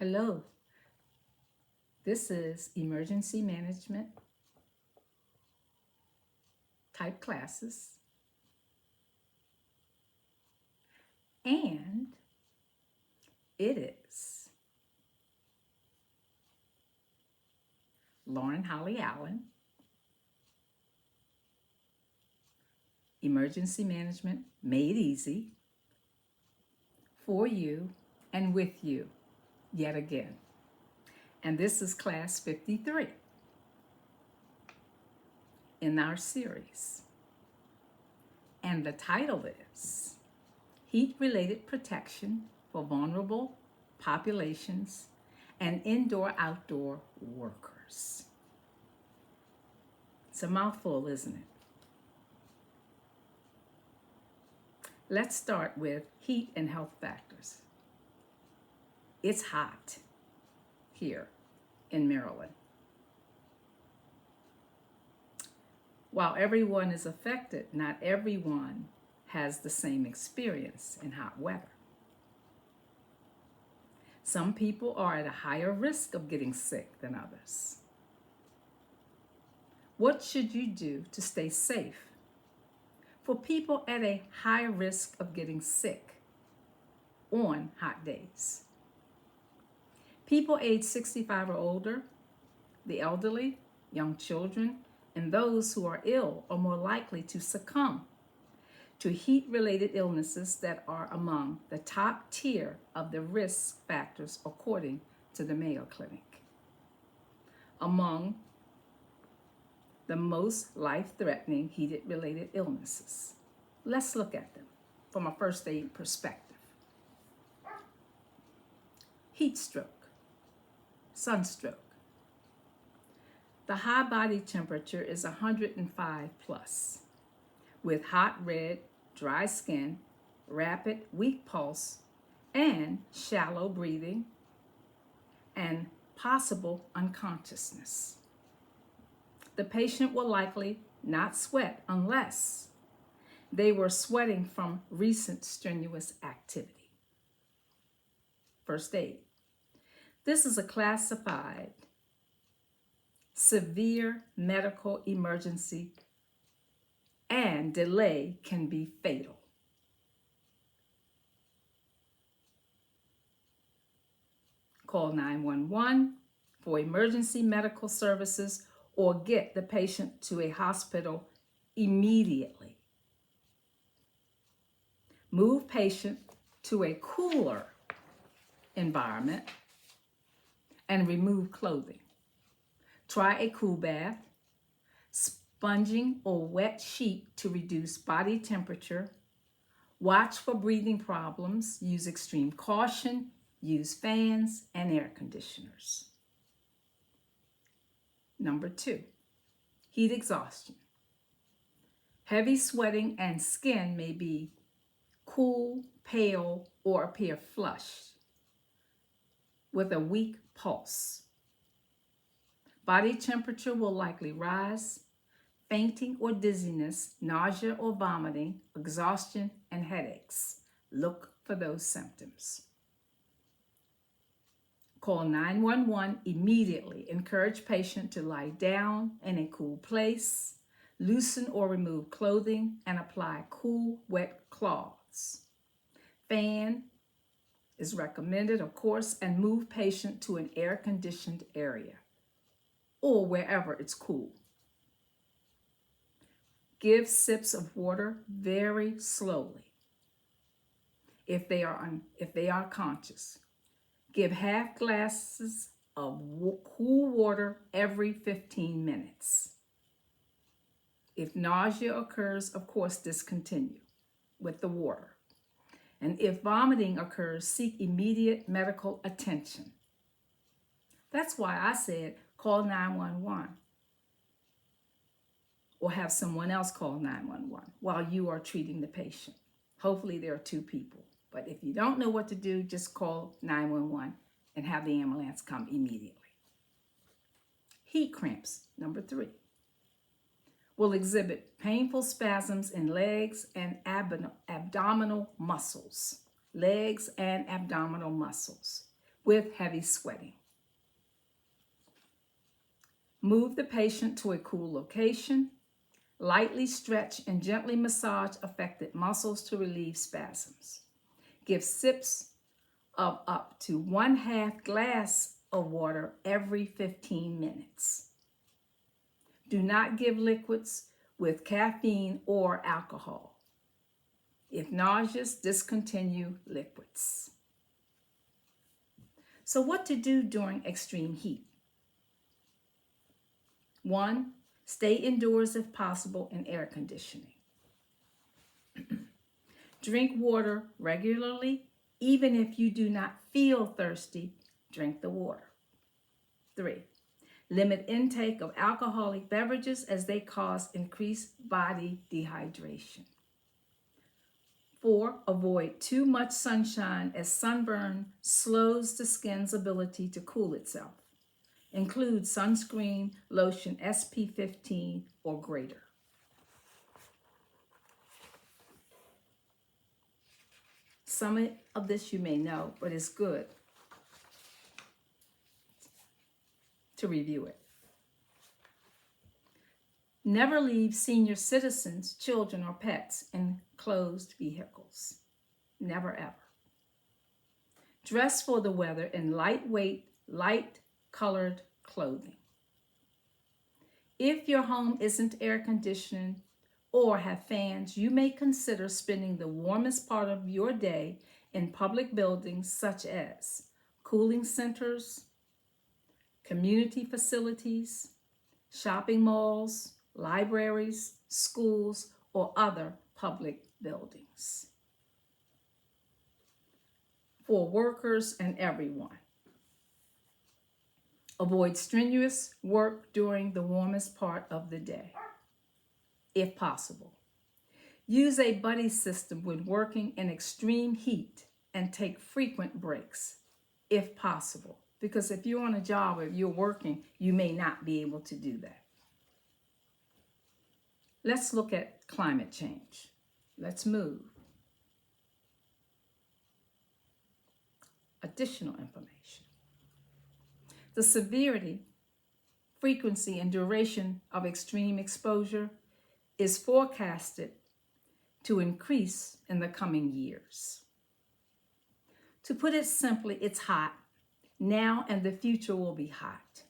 Hello, this is emergency management type classes, and it is Lauren Holly Allen, emergency management made easy for you and with you yet again. And this is class 53 in our series. And the title is Heat-Related Protection for Vulnerable Populations and Indoor-Outdoor Workers. It's a mouthful, isn't it? Let's start with heat and health factors. It's hot here in Maryland. While everyone is affected, not everyone has the same experience in hot weather. Some people are at a higher risk of getting sick than others. What should you do to stay safe for people at a high risk of getting sick on hot days? People age 65 or older, the elderly, young children, and those who are ill are more likely to succumb to heat-related illnesses that are among the top tier of the risk factors according to the Mayo Clinic. Among the most life-threatening heat-related illnesses. Let's look at them from a first aid perspective. Heat stroke, sunstroke. The high body temperature is 105 plus, with hot, red, dry skin, rapid, weak pulse, and shallow breathing, and possible unconsciousness. The patient will likely not sweat unless they were sweating from recent strenuous activity. First aid. This is a classified severe medical emergency, and delay can be fatal. Call 911 for emergency medical services or get the patient to a hospital immediately. Move patient to a cooler environment and remove clothing. Try a cool bath, sponging or wet sheet to reduce body temperature. Watch for breathing problems. Use extreme caution. Use fans and air conditioners. Number 2, heat exhaustion. Heavy sweating and skin may be cool, pale, or appear flushed with a weak pulse. Body temperature will likely rise, fainting or dizziness, nausea or vomiting, exhaustion, and headaches. Look for those symptoms. Call 911 immediately. Encourage patient to lie down in a cool place, loosen or remove clothing, and apply cool, wet cloths. Fan is recommended, of course, and move patient to an air-conditioned area or wherever it's cool. Give sips of water very slowly. If they are conscious, give half glasses of cool water every 15 minutes. If nausea occurs, of course, discontinue with the water. And if vomiting occurs, seek immediate medical attention. That's why I said call 911 or have someone else call 911 while you are treating the patient. Hopefully there are 2 people. But if you don't know what to do, just call 911 and have the ambulance come immediately. Heat cramps, number 3, will exhibit painful spasms in legs and abdominal muscles. Legs and abdominal muscles. with heavy sweating. Move the patient to a cool location. Lightly stretch and gently massage affected muscles to relieve spasms. Give sips of up to 1/2 glass of water every 15 minutes. Do not give liquids with caffeine or alcohol. If nauseous, discontinue liquids. So what to do during extreme heat? 1. Stay indoors if possible in air conditioning. Drink water regularly. Even if you do not feel thirsty, drink the water. 3. Limit intake of alcoholic beverages as they cause increased body dehydration. 4. Avoid too much sunshine as sunburn slows the skin's ability to cool itself. Include sunscreen, lotion SP15 or greater. Some of this you may know, but it's good to review it. Never leave senior citizens, children, or pets in closed vehicles. Never ever. Dress for the weather in lightweight, light-colored clothing. If your home isn't air conditioned or have fans, you may consider spending the warmest part of your day in public buildings such as cooling centers, community facilities, shopping malls, libraries, schools, or other public buildings. For workers and everyone. Avoid strenuous work during the warmest part of the day, if possible. Use a buddy system when working in extreme heat and take frequent breaks, if possible. Because if you're on a job or you're working, you may not be able to do that. Let's look at climate change. Let's move. Additional information. The severity, frequency, and duration of extreme exposure is forecasted to increase in the coming years. To put it simply, it's hot now and the future will be hot.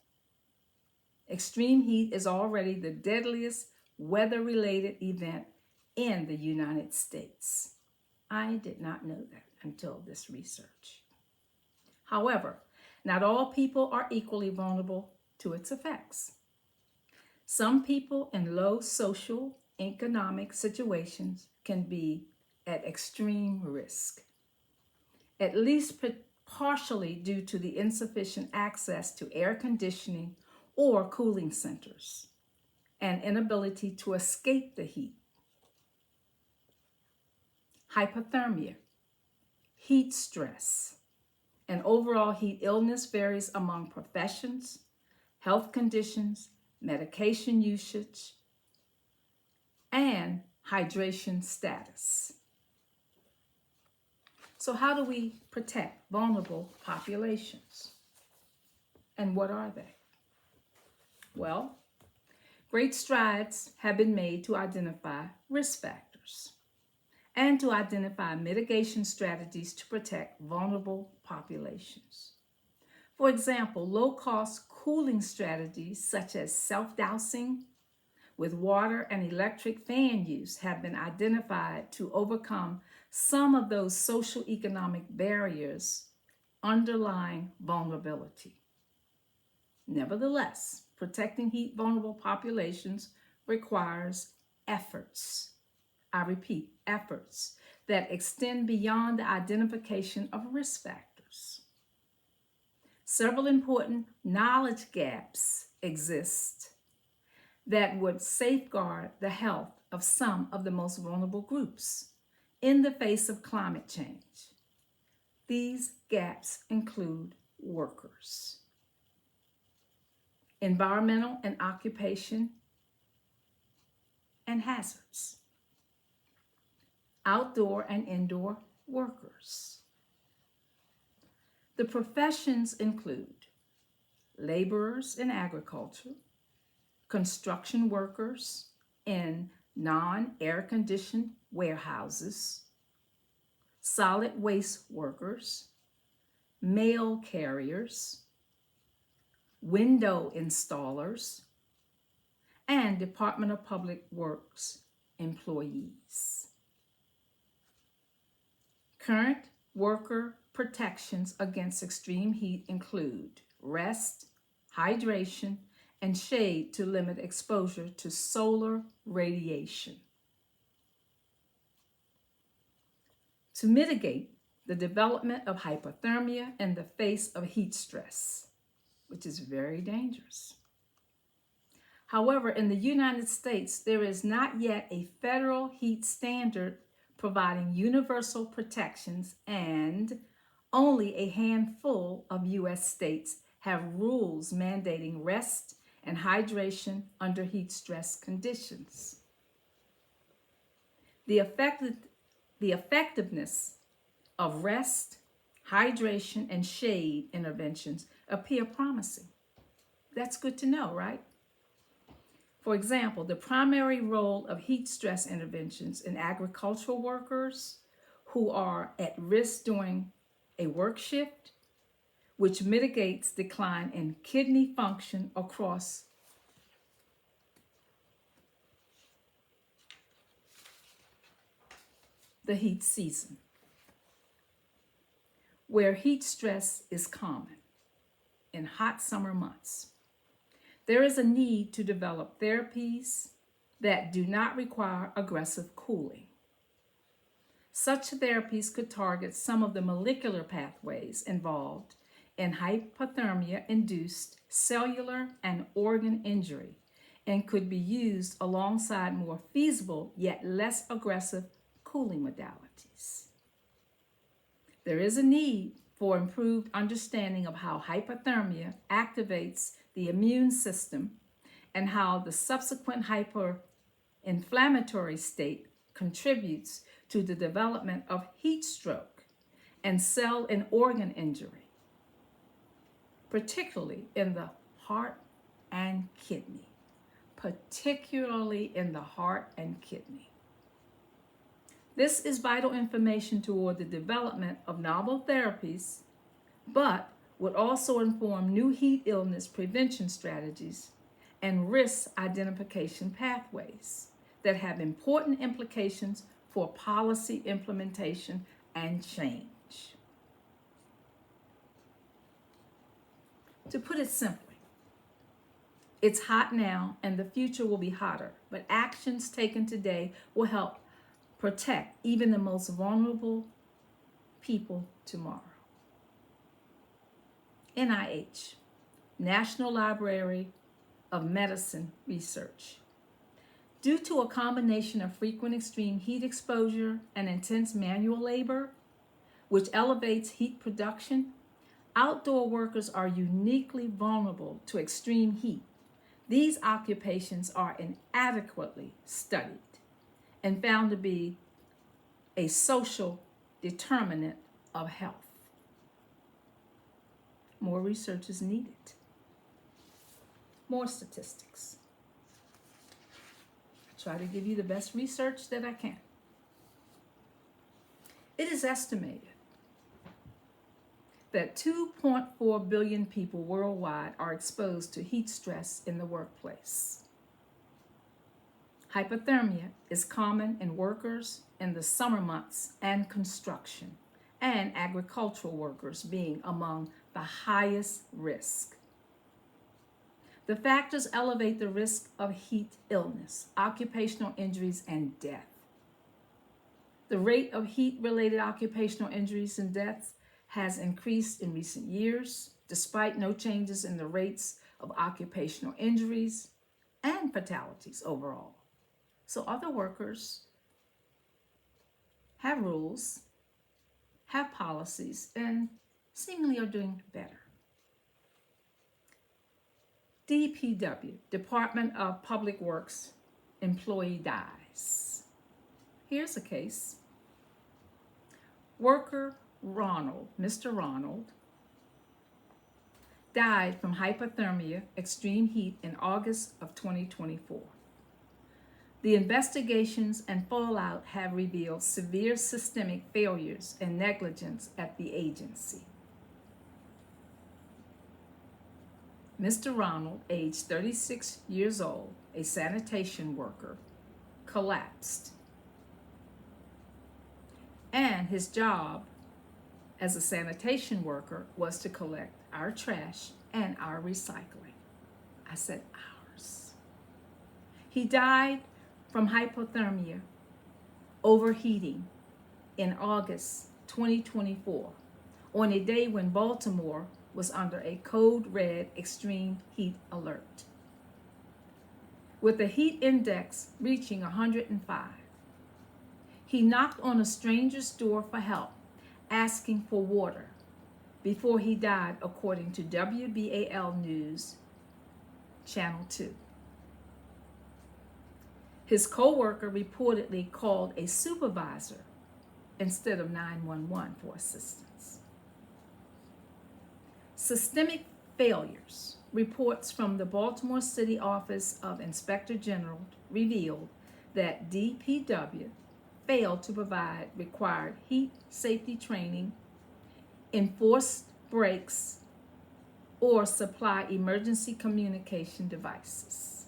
Extreme heat is already the deadliest weather-related event in the United States. I did not know that until this research. However, not all people are equally vulnerable to its effects. Some people in low social, economic situations can be at extreme risk, at least partially due to the insufficient access to air conditioning or cooling centers and inability to escape the heat. Hypothermia, heat stress, and overall heat illness varies among professions, health conditions, medication usage, and hydration status. So how do we protect vulnerable populations? And what are they? Well, great strides have been made to identify risk factors and to identify mitigation strategies to protect vulnerable populations. For example, low-cost cooling strategies such as self-dousing with water and electric fan use have been identified to overcome some of those social economic barriers underlying vulnerability. Nevertheless, protecting heat vulnerable populations requires efforts. I repeat, efforts that extend beyond the identification of risk factors. Several important knowledge gaps exist that would safeguard the health of some of the most vulnerable groups in the face of climate change. These gaps include workers, environmental and occupation and hazards, outdoor and indoor workers, The professions include laborers in agriculture, construction workers in non-air conditioned warehouses, solid waste workers, mail carriers, window installers, and Department of Public Works employees. Current worker protections against extreme heat include rest, hydration, and shade to limit exposure to solar radiation. To mitigate the development of hypothermia in the face of heat stress, which is very dangerous. However, in the United States, there is not yet a federal heat standard providing universal protections, and only a handful of U.S. states have rules mandating rest and hydration under heat stress conditions. The effectiveness of rest, hydration, and shade interventions appear promising. That's good to know, right? For example, the primary role of heat stress interventions in agricultural workers who are at risk during a work shift, which mitigates decline in kidney function across the heat season, where heat stress is common in hot summer months. There is a need to develop therapies that do not require aggressive cooling. Such therapies could target some of the molecular pathways involved in hypothermia-induced cellular and organ injury and could be used alongside more feasible yet less aggressive cooling modalities. There is a need for improved understanding of how hypothermia activates the immune system and how the subsequent hyperinflammatory state contributes to the development of heat stroke and cell and organ injury, particularly in the heart and kidney. Particularly in the heart and kidney. This is vital information toward the development of novel therapies, but would also inform new heat illness prevention strategies and risk identification pathways that have important implications for policy implementation and change. To put it simply, it's hot now and the future will be hotter, but actions taken today will help protect even the most vulnerable people tomorrow. NIH, National Library of Medicine Research. Due to a combination of frequent extreme heat exposure and intense manual labor, which elevates heat production, outdoor workers are uniquely vulnerable to extreme heat. These occupations are inadequately studied and found to be a social determinant of health. More research is needed. More statistics. I try to give you the best research that I can. It is estimated that 2.4 billion people worldwide are exposed to heat stress in the workplace. Hypothermia is common in workers in the summer months and construction, and agricultural workers being among the highest risk. The factors elevate the risk of heat illness, occupational injuries, and death. The rate of heat-related occupational injuries and deaths has increased in recent years, despite no changes in the rates of occupational injuries and fatalities overall. So other workers have rules, have policies, and seemingly are doing better. DPW, Department of Public Works, employee dies. Here's a case. Worker Ronald, Mr. Ronald, died from hypothermia, extreme heat in August of 2024. The investigations and fallout have revealed severe systemic failures and negligence at the agency. Mr. Ronald, aged 36 years old, a sanitation worker, collapsed. And his job as a sanitation worker was to collect our trash and our recycling. I said ours. He died from hypothermia, overheating, in August 2024, on a day when Baltimore was under a code red extreme heat alert, with the heat index reaching 105. He knocked on a stranger's door for help, asking for water, before he died, according to WBAL News, Channel 2. His co-worker reportedly called a supervisor instead of 911 for assistance. Systemic failures. Reports from the Baltimore City Office of Inspector General revealed that DPW failed to provide required heat safety training, enforce breaks, or supply emergency communication devices.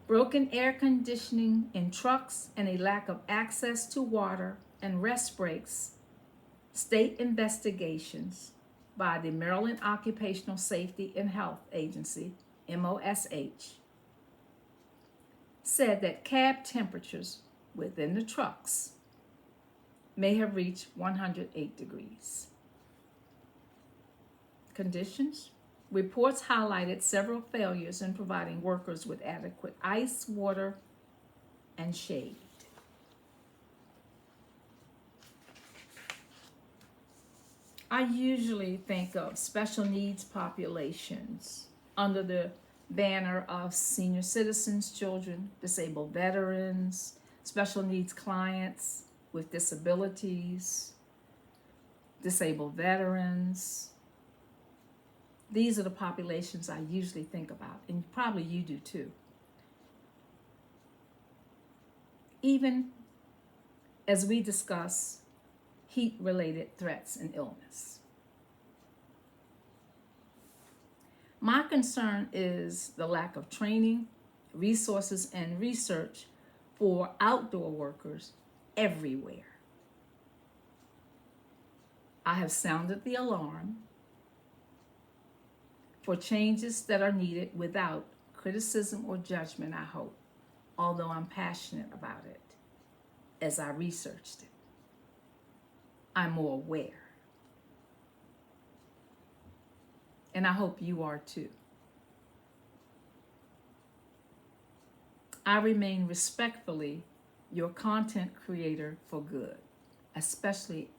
Broken air conditioning in trucks and a lack of access to water and rest breaks. State investigations by the Maryland Occupational Safety and Health Agency, MOSH, said that cab temperatures within the trucks may have reached 108 degrees. Conditions. Reports highlighted several failures in providing workers with adequate ice, water, and shade. I usually think of special needs populations under the banner of senior citizens, children, disabled veterans, special needs clients with disabilities, disabled veterans. These are the populations I usually think about, and probably you do too. Even as we discuss heat-related threats and illness. My concern is the lack of training, resources, and research for outdoor workers everywhere. I have sounded the alarm for changes that are needed without criticism or judgment, I hope, although I'm passionate about it as I researched it. I'm more aware. And I hope you are too. I remain respectfully your content creator for good, especially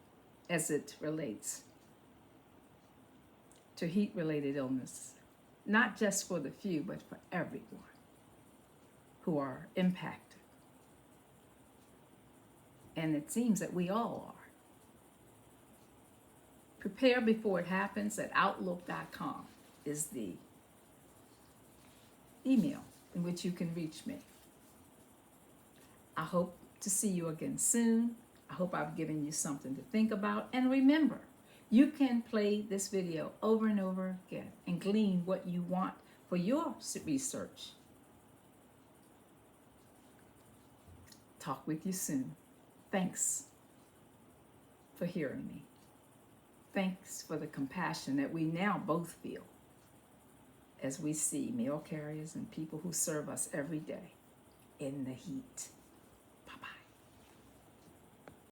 as it relates to heat-related illness, not just for the few, but for everyone who are impacted. And it seems that we all are. Prepare before it happens at outlook.com is the email in which you can reach me. I hope to see you again soon. I hope I've given you something to think about. And remember, you can play this video over and over again and glean what you want for your research. Talk with you soon. Thanks for hearing me. Thanks for the compassion that we now both feel as we see mail carriers and people who serve us every day in the heat.